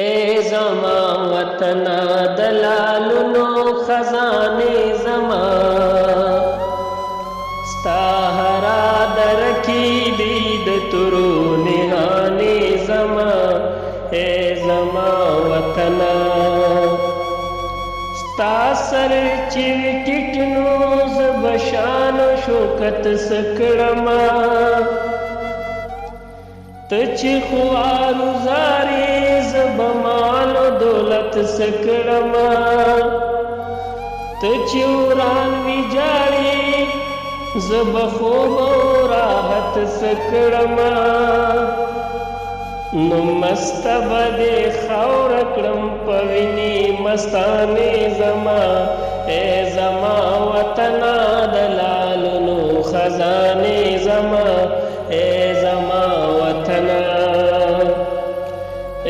اے زما وطنا دلالونو خزانے زما ستا هرا درکی دید ترو نهانے زما اے زما وطنا ستا سر چوٹٹنو زبشان شوکت سکڑما تچی خوارو زاری زبمال و دولت سکڑما تچی وران ویجاری زبخوب و راحت سکڑما نو مستبد خورکڑم پوینی مستانے زما اے زما وطنا دلالنو خزانے زما اے زما وطنا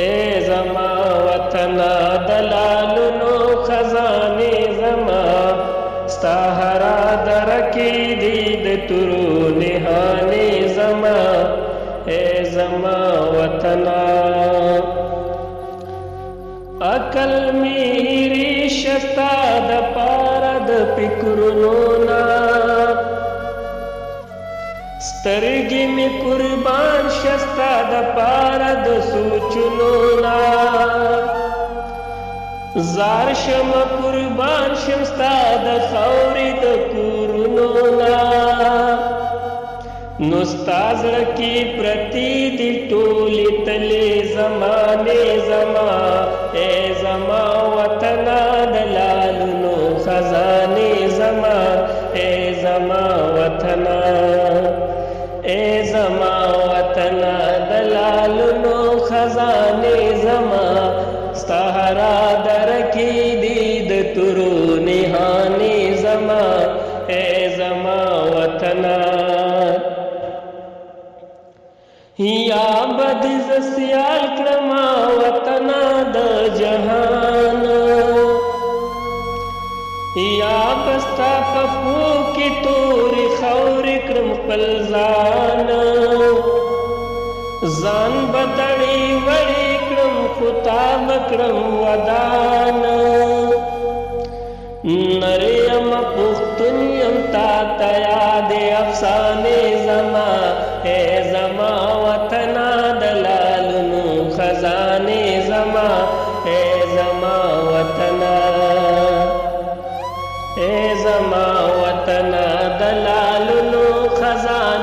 اے زما وطنا دلالنو خزانے زما ستا ہرا درکی دید ترو نہانے زما اے زما وطنا عقل میری شستا د پارد فکرونونا سترگی می قربان شستا د پارد سوچنونا زار شم قربان شستا د خوری د کورنونا نستاز کی پرتی دی ٹولی تلی زمانے زما اے زما وطنا دلالنو خزانے زما اے زما وطنا اے زما وطنا دلالنو خزانے زما ستہرا درکی دید ترو نہانے زما اے زما وطنا یا بد زسیال کرما وطنا د جہان یا بستا پپو کی توری خور کرم پلزان زان بدڑی وڑی کرم خطاب کرم ودان نریم پختنیم تا تیاد افسانے زما اے زما وطنا دلالنو خزانے زما اے زما وطنا اے زما وطنا دلالنو خزانے